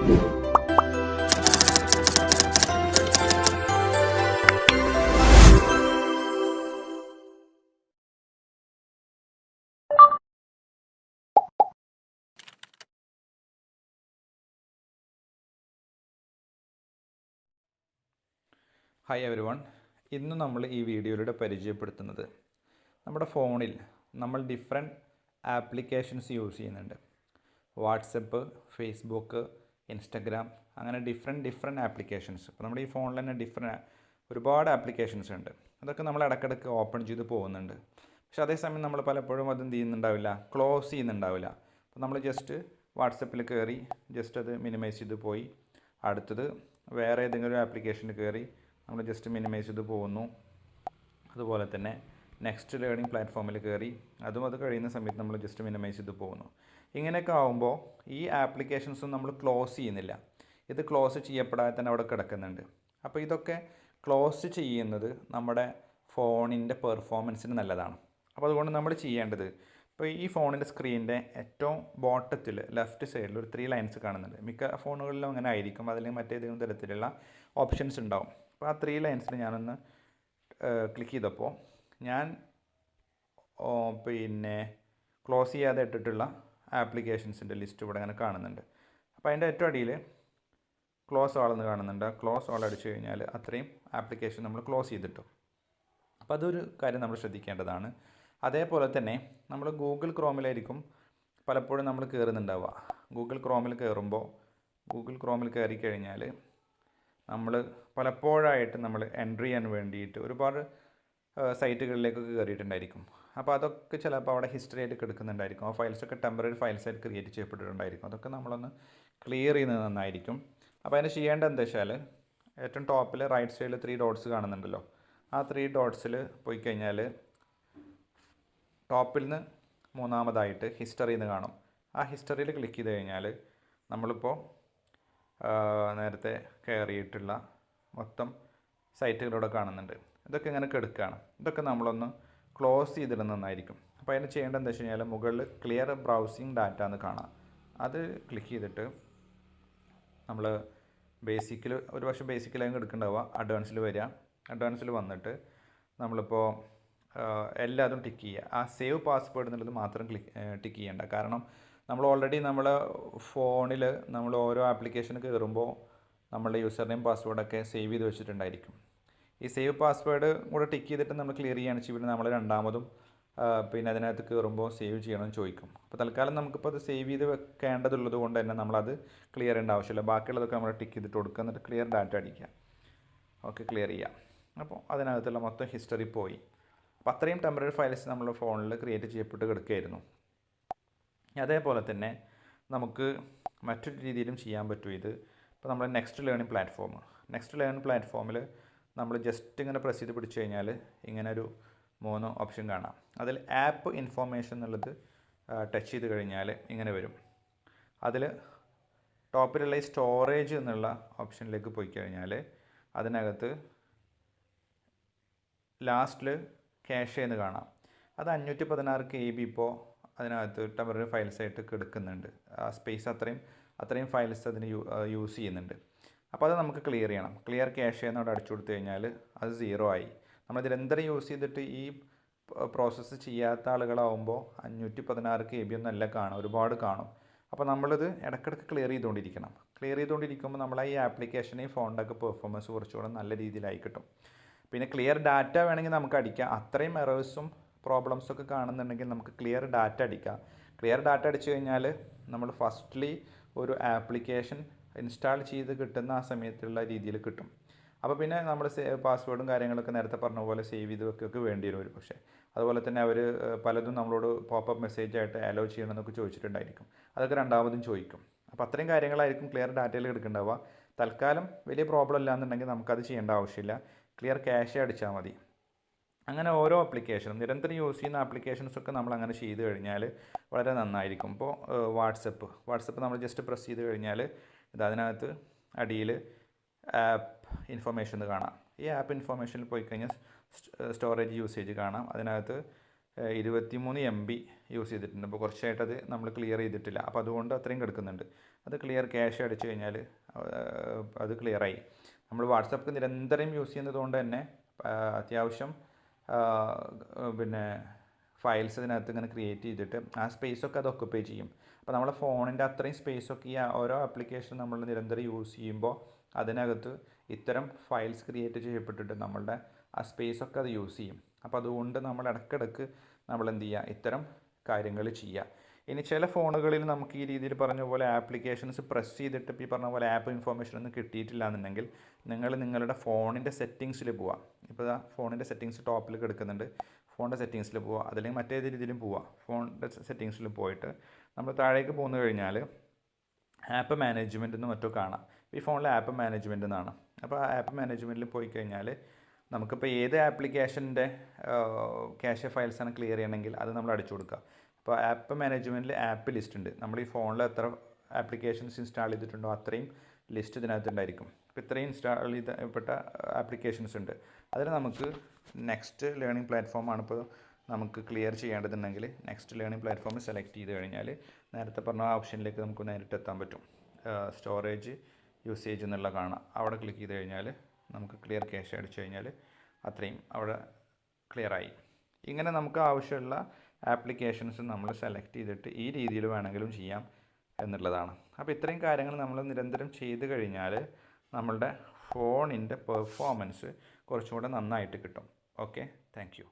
Hi everyone, ഇന്ന് നമ്മൾ ഈ വീഡിയോയിലൂടെ പരിചയപ്പെടുത്തുന്നത് നമ്മുടെ ഫോണിൽ നമ്മൾ ഡിഫറെൻറ്റ് ആപ്ലിക്കേഷൻസ് യൂസ് ചെയ്യുന്നുണ്ട്. വാട്സപ്പ്, ഫേസ്ബുക്ക്, ഇൻസ്റ്റഗ്രാം, അങ്ങനെ ഡിഫറെൻറ്റ് ആപ്ലിക്കേഷൻസ്. ഇപ്പോൾ നമ്മുടെ ഈ ഫോണിൽ തന്നെ ഒരുപാട് ആപ്ലിക്കേഷൻസ് ഉണ്ട്. അതൊക്കെ നമ്മൾ ഇടയ്ക്കിടയ്ക്ക് ഓപ്പൺ ചെയ്ത് പോകുന്നുണ്ട്. പക്ഷെ അതേസമയം നമ്മൾ പലപ്പോഴും അത് എന്ത് ചെയ്യുന്നുണ്ടാവില്ല, ക്ലോസ് ചെയ്യുന്നുണ്ടാവില്ല. അപ്പോൾ നമ്മൾ ജസ്റ്റ് വാട്സപ്പിൽ കയറി ജസ്റ്റ് അത് മിനിമൈസ് ചെയ്ത് പോയി, അടുത്തത് വേറെ ഏതെങ്കിലും ആപ്ലിക്കേഷനിൽ കയറി നമ്മൾ ജസ്റ്റ് മിനിമൈസ് ചെയ്ത് പോകുന്നു. അതുപോലെ തന്നെ നെക്സ്റ്റ് ലേണിംഗ് പ്ലാറ്റ്ഫോമിൽ കയറി അത് കഴിയുന്ന സമയത്ത് നമ്മൾ ജസ്റ്റ് മിനിമൈസ് ചെയ്ത് പോകുന്നു. ഇങ്ങനെയൊക്കെ ആകുമ്പോൾ ഈ ആപ്ലിക്കേഷൻസും നമ്മൾ ക്ലോസ് ചെയ്യുന്നില്ല. ഇത് ക്ലോസ് ചെയ്യപ്പെടാതെ തന്നെ അവിടെ കിടക്കുന്നുണ്ട്. അപ്പോൾ ഇതൊക്കെ ക്ലോസ് ചെയ്യുന്നത് നമ്മുടെ ഫോണിൻ്റെ പെർഫോമൻസിന് നല്ലതാണ്. അപ്പോൾ അതുകൊണ്ട് നമ്മൾ ചെയ്യേണ്ടത്, ഇപ്പോൾ ഈ ഫോണിൻ്റെ സ്ക്രീനിൻ്റെ ഏറ്റവും ബോട്ടത്തിൽ ലെഫ്റ്റ് സൈഡിൽ ഒരു 3 ലൈൻസ് കാണുന്നുണ്ട്. മിക്ക ഫോണുകളിലും അങ്ങനെ ആയിരിക്കും, അല്ലെങ്കിൽ മറ്റേതെങ്കിലും തരത്തിലുള്ള ഓപ്ഷൻസ് ഉണ്ടാവും. അപ്പോൾ ആ 3 ലൈൻസിൽ ഞാനൊന്ന് ക്ലിക്ക് ചെയ്തപ്പോൾ ഞാൻ ക്ലോസ് ചെയ്യാതെ ഇട്ടിട്ടുള്ള ആപ്ലിക്കേഷൻസിൻ്റെ ലിസ്റ്റ് ഇവിടെ അങ്ങനെ കാണുന്നുണ്ട്. അപ്പോൾ അതിൻ്റെ ഏറ്റവും അടിയിൽ ക്ലോസ് ആൾ എന്ന് കാണുന്നുണ്ട്. ക്ലോസ് ആൾ അടിച്ചു കഴിഞ്ഞാൽ അത്രയും ആപ്ലിക്കേഷൻ നമ്മൾ ക്ലോസ് ചെയ്തിട്ടു. അപ്പോൾ അതൊരു കാര്യം നമ്മൾ ശ്രദ്ധിക്കേണ്ടതാണ്. അതേപോലെ തന്നെ നമ്മൾ ഗൂഗിൾ ക്രോമിലായിരിക്കും പലപ്പോഴും നമ്മൾ കയറുന്നുണ്ടാവുക. ഗൂഗിൾ ക്രോമിൽ കയറി കഴിഞ്ഞാൽ നമ്മൾ പലപ്പോഴായിട്ട് നമ്മൾ എൻട്രി ചെയ്യാൻ വേണ്ടിയിട്ട് ഒരുപാട് സൈറ്റുകളിലേക്കൊക്കെ കയറിയിട്ടുണ്ടായിരിക്കും. അപ്പോൾ അതൊക്കെ ചിലപ്പോൾ അവിടെ ഹിസ്റ്ററി ആയിട്ട് കിടക്കുന്നുണ്ടായിരിക്കും. ആ ഫയൽസൊക്കെ ടെമ്പററി ഫയൽസായിട്ട് ക്രിയേറ്റ് ചെയ്യപ്പെട്ടിട്ടുണ്ടായിരിക്കും. അതൊക്കെ നമ്മളൊന്ന് ക്ലിയർ ചെയ്യുന്നത് നന്നായിരിക്കും. അപ്പോൾ അതിന് ചെയ്യേണ്ടത് എന്താ വെച്ചാൽ, ഏറ്റവും ടോപ്പിൽ റൈറ്റ് സൈഡിൽ 3 ഡോട്ട്സ് കാണുന്നുണ്ടല്ലോ. ആ 3 ഡോട്ട്സിൽ പോയി കഴിഞ്ഞാൽ ടോപ്പിൽ നിന്ന് മൂന്നാമതായിട്ട് ഹിസ്റ്ററി എന്ന് കാണും. ആ ഹിസ്റ്ററിയിൽ ക്ലിക്ക് ചെയ്ത് കഴിഞ്ഞാൽ നമ്മളിപ്പോൾ നേരത്തെ കയറിയിട്ടുള്ള മൊത്തം സൈറ്റുകളിവിടെ കാണുന്നുണ്ട്. ഇതൊക്കെ ഇങ്ങനെ കിടക്കുകയാണ്. ഇതൊക്കെ നമ്മളൊന്ന് ക്ലോസ് ചെയ്തിടുന്നത് നന്നായിരിക്കും. അപ്പോൾ അതിന് ചെയ്യേണ്ടത് എന്താ വെച്ച് കഴിഞ്ഞാൽ, മുകളിൽ ക്ലിയർ ബ്രൗസിങ് ഡാറ്റ എന്ന് കാണാം. അത് ക്ലിക്ക് ചെയ്തിട്ട് നമ്മൾ ഒരു പക്ഷേ ബേസിക്കിലായും എടുക്കേണ്ടാവുക, അഡ്വാൻസിൽ വരിക. അഡ്വാൻസിൽ വന്നിട്ട് നമ്മളിപ്പോൾ എല്ലാതും ടിക്ക് ചെയ്യുക. ആ സേവ് പാസ്വേഡ് എന്നുള്ളത് മാത്രം ടിക്ക് ചെയ്യേണ്ട. കാരണം നമ്മൾ ഓൾറെഡി നമ്മളെ ഫോണിൽ നമ്മൾ ഓരോ ആപ്ലിക്കേഷൻ കയറുമ്പോൾ നമ്മളുടെ യൂസർ നെയിം പാസ്വേഡൊക്കെ സേവ് ചെയ്ത് വെച്ചിട്ടുണ്ടായിരിക്കും. ഈ സേവ് പാസ്വേഡ് കൂടെ ടിക്ക് ചെയ്തിട്ട് നമ്മൾ ക്ലിയർ ചെയ്യുകയാണെന്ന് വെച്ചാൽ നമ്മൾ രണ്ടാമതും അതിനകത്ത് കയറുമ്പോൾ സേവ് ചെയ്യണമെന്ന് ചോദിക്കും. അപ്പോൾ തൽക്കാലം നമുക്കിപ്പോൾ അത് സേവ് ചെയ്ത് വെക്കേണ്ടതുള്ളത് കൊണ്ട് തന്നെ നമ്മളത് ക്ലിയർ ചെയ്യേണ്ട ആവശ്യമില്ല. ബാക്കിയുള്ളതൊക്കെ നമ്മൾ ടിക്ക് ചെയ്തിട്ട് കൊടുക്കുക, എന്നിട്ട് ക്ലിയർ ഡാറ്റ അടിക്കുക. ഓക്കെ, ക്ലിയർ ചെയ്യാം. അപ്പോൾ അതിനകത്തുള്ള മൊത്തം ഹിസ്റ്ററി പോയി. അപ്പോൾ അത്രയും ടെമ്പററി ഫയൽസ് നമ്മുടെ ഫോണിൽ ക്രിയേറ്റ് ചെയ്യപ്പെട്ട് കിടക്കുകയായിരുന്നു. അതേപോലെ തന്നെ നമുക്ക് മറ്റൊരു രീതിയിലും ചെയ്യാൻ പറ്റും ഇത്. ഇപ്പോൾ നമ്മൾ നെക്സ്റ്റ് ലേണിംഗ് പ്ലാറ്റ്ഫോമിൽ നമ്മൾ ജസ്റ്റ് ഇങ്ങനെ പ്രസ് ചെയ്ത് പിടിച്ചു കഴിഞ്ഞാൽ ഇങ്ങനെ ഒരു 3 ഓപ്ഷൻ കാണാം. അതിൽ ആപ്പ് ഇൻഫോർമേഷൻ എന്നുള്ളത് ടച്ച് ചെയ്ത് കഴിഞ്ഞാൽ ഇങ്ങനെ വരും. അതിൽ ടോപ്പിലുള്ള ഈ സ്റ്റോറേജ് എന്നുള്ള ഓപ്ഷനിലേക്ക് പോയി കഴിഞ്ഞാൽ അതിനകത്ത് ലാസ്റ്റിൽ ക്യാഷ് എന്ന് കാണാം. അത് 516 KB ഇപ്പോൾ അതിനകത്ത് ടെമ്പററി ഫയൽസായിട്ട് കിടക്കുന്നുണ്ട്. ആ സ്പേസ് അത്രയും ഫയൽസ് അതിന് യൂസ് ചെയ്യുന്നുണ്ട്. അപ്പോൾ അത് നമുക്ക് ക്ലിയർ ചെയ്യണം. ക്ലിയർ ക്യാഷ് എന്നോട് അടിച്ചു കൊടുത്തു കഴിഞ്ഞാൽ അത് 0 ആയി. നമ്മളിത് നിരന്തരം യൂസ് ചെയ്തിട്ട് ഈ പ്രോസസ്സ് ചെയ്യാത്ത ആളുകളാവുമ്പോൾ 516 KB ഒന്നല്ല കാണും, ഒരുപാട് കാണും. അപ്പോൾ നമ്മളിത് ഇടയ്ക്കിടയ്ക്ക് ക്ലിയർ ചെയ്തുകൊണ്ടിരിക്കുമ്പോൾ നമ്മൾ ഈ ആപ്ലിക്കേഷനെ ഫോണിൻ്റെ ഒക്കെ പെർഫോമൻസ് കുറച്ചുകൂടെ നല്ല രീതിയിലായി കിട്ടും. പിന്നെ ക്ലിയർ ഡാറ്റ വേണമെങ്കിൽ നമുക്ക് അടിക്കാം. അത്രയും എറേഴ്സും പ്രോബ്ലംസൊക്കെ കാണുന്നുണ്ടെങ്കിൽ നമുക്ക് ക്ലിയർ ഡാറ്റ അടിക്കാം. ക്ലിയർ ഡാറ്റ അടിച്ചു കഴിഞ്ഞാൽ നമ്മൾ ഫസ്റ്റ്ലി ഒരു ആപ്ലിക്കേഷൻ ഇൻസ്റ്റാൾ ചെയ്ത് കിട്ടുന്ന ആ സമയത്തുള്ള രീതിയിൽ കിട്ടും. അപ്പോൾ പിന്നെ നമ്മൾ പാസ്വേഡും കാര്യങ്ങളൊക്കെ നേരത്തെ പറഞ്ഞ പോലെ സേവ് ചെയ്ത് വെക്കുകയൊക്കെ വേണ്ടി വരും. പക്ഷേ അതുപോലെ തന്നെ അവർ പലതും നമ്മളോട് പോപ്പപ്പ് മെസ്സേജായിട്ട് അലോ ചെയ്യണമെന്നൊക്കെ ചോദിച്ചിട്ടുണ്ടായിരിക്കും. അതൊക്കെ രണ്ടാമതും ചോദിക്കും. അപ്പോൾ അത്രയും കാര്യങ്ങളായിരിക്കും ക്ലിയർ ഡാറ്റയിൽ എടുക്കേണ്ടാവുക. തൽക്കാലം വലിയ പ്രോബ്ലം ഇല്ലാന്നുണ്ടെങ്കിൽ നമുക്കത് ചെയ്യേണ്ട ആവശ്യമില്ല. ക്ലിയർ ക്യാഷ് അടിച്ചാൽ മതി. അങ്ങനെ ഓരോ ആപ്ലിക്കേഷനും നിരന്തരം യൂസ് ചെയ്യുന്ന ആപ്ലിക്കേഷൻസൊക്കെ നമ്മൾ അങ്ങനെ ചെയ്ത് കഴിഞ്ഞാൽ വളരെ നന്നായിരിക്കും. ഇപ്പോൾ വാട്സപ്പ് നമ്മൾ ജസ്റ്റ് പ്രസ് ചെയ്ത് കഴിഞ്ഞാൽ അതിനകത്ത് അടിയിൽ ആപ്പ് ഇൻഫർമേഷൻ കാണാം. ഈ ആപ്പ് ഇൻഫർമേഷനിൽ പോയി കഴിഞ്ഞാൽ സ്റ്റോറേജ് യൂസേജ് കാണാം. അതിനകത്ത് 23 MB യൂസ് ചെയ്തിട്ടുണ്ട്. അപ്പോൾ കുറച്ചായിട്ടത് നമ്മൾ ക്ലിയർ ചെയ്തിട്ടില്ല. അപ്പോൾ അതുകൊണ്ട് അത്രയും കിടക്കുന്നുണ്ട്. അത് ക്ലിയർ ക്യാഷ് അടിച്ചു കഴിഞ്ഞാൽ അത് ക്ലിയറായി. നമ്മൾ വാട്സപ്പ് നിരന്തരം യൂസ് ചെയ്യുന്നത് കൊണ്ട് തന്നെ അത്യാവശ്യം പിന്നെ ഫയൽസ് ഇതിനകത്ത് ഇങ്ങനെ ക്രിയേറ്റ് ചെയ്തിട്ട് ആ സ്പേസൊക്കെ അത് ഒക്കുപ്പൈ ചെയ്യും. അപ്പോൾ നമ്മളെ ഫോണിൻ്റെ അത്രയും സ്പേസൊക്കെ ഈ ഓരോ ആപ്ലിക്കേഷൻ നമ്മൾ നിരന്തരം യൂസ് ചെയ്യുമ്പോൾ അതിനകത്ത് ഇത്തരം ഫയൽസ് ക്രിയേറ്റ് ചെയ്യപ്പെട്ടിട്ട് നമ്മളുടെ ആ സ്പേസൊക്കെ അത് യൂസ് ചെയ്യും. അപ്പോൾ അതുകൊണ്ട് നമ്മൾ ഇടയ്ക്കിടയ്ക്ക് നമ്മൾ എന്ത് ചെയ്യുക, ഇത്തരം കാര്യങ്ങൾ ചെയ്യുക. ഇനി ചില ഫോണുകളിൽ നമുക്ക് ഈ രീതിയിൽ പറഞ്ഞ പോലെ ആപ്ലിക്കേഷൻസ് പ്രസ് ചെയ്തിട്ട് ഈ പറഞ്ഞ പോലെ ആപ്പ് ഇൻഫോർമേഷൻ ഒന്നും കിട്ടിയിട്ടില്ല എന്നുണ്ടെങ്കിൽ നിങ്ങൾ നിങ്ങളുടെ ഫോണിൻ്റെ സെറ്റിങ്സിൽ പോവുക. ഇപ്പോൾ ഫോണിൻ്റെ സെറ്റിങ്സ് ടോപ്പിൽ കിടക്കുന്നുണ്ട്. ഫോണിൻ്റെ സെറ്റിങ്സിൽ പോവുക, അതല്ലെങ്കിൽ മറ്റേത് രീതിയിലും പോവുക. ഫോണിൻ്റെ സെറ്റിങ്സിൽ പോയിട്ട് നമ്മൾ താഴേക്ക് പോന്നു കഴിഞ്ഞാൽ ആപ്പ് മാനേജ്മെൻറ്റ് എന്ന് മറ്റോ കാണാം. ഈ ഫോണിലെ ആപ്പ് മാനേജ്മെൻറ്റ് എന്നാണ്. അപ്പോൾ ആ ആപ്പ് മാനേജ്മെൻറ്റിൽ പോയി കഴിഞ്ഞാൽ നമുക്കിപ്പോൾ ഏത് ആപ്ലിക്കേഷൻ്റെ ക്യാഷെ ഫയൽസാണ് ക്ലിയർ ചെയ്യണമെങ്കിൽ അത് നമ്മൾ അടിച്ചു കൊടുക്കുക. അപ്പോൾ ആപ്പ് മാനേജ്മെൻറ്റിൽ ആപ്പ് ലിസ്റ്റ് ഉണ്ട്. നമ്മൾ ഈ ഫോണിൽ എത്ര ആപ്ലിക്കേഷൻസ് ഇൻസ്റ്റാൾ ചെയ്തിട്ടുണ്ടോ അത്രയും ലിസ്റ്റ് ഇതിനകത്ത് ഉണ്ടായിരിക്കും. അപ്പോൾ ഇത്രയും ഇൻസ്റ്റാൾ ചെയ്യപ്പെട്ട ആപ്ലിക്കേഷൻസ് ഉണ്ട്. അതിൽ നമുക്ക് നെക്സ്റ്റ് ലേണിംഗ് പ്ലാറ്റ്ഫോമാണ് ഇപ്പോൾ നമുക്ക് ക്ലിയർ ചെയ്യേണ്ടതുണ്ടെങ്കിൽ നെക്സ്റ്റ് ലേണിംഗ് പ്ലാറ്റ്ഫോം സെലക്ട് ചെയ്ത് കഴിഞ്ഞാൽ നേരത്തെ പറഞ്ഞ ഓപ്ഷനിലേക്ക് നമുക്ക് നേരിട്ട് എത്താൻ പറ്റും. സ്റ്റോറേജ് യൂസേജ് എന്നുള്ള കാണാം. അവിടെ ക്ലിക്ക് ചെയ്ത് കഴിഞ്ഞാൽ നമുക്ക് ക്ലിയർ ക്യാഷ് അടിച്ചു കഴിഞ്ഞാൽ അത്രയും അവിടെ ക്ലിയറായി. ഇങ്ങനെ നമുക്ക് ആവശ്യമുള്ള ആപ്ലിക്കേഷൻസ് നമ്മൾ സെലക്ട് ചെയ്തിട്ട് ഈ രീതിയിൽ വേണമെങ്കിലും ചെയ്യാം എന്നുള്ളതാണ്. അപ്പോൾ ഇത്രയും കാര്യങ്ങൾ നമ്മൾ നിരന്തരം ചെയ്ത് കഴിഞ്ഞാൽ നമ്മളുടെ ഫോണിൻ്റെ പെർഫോമൻസ് കുറച്ചും കൂടെ നന്നായിട്ട് കിട്ടും. Okay, thank you.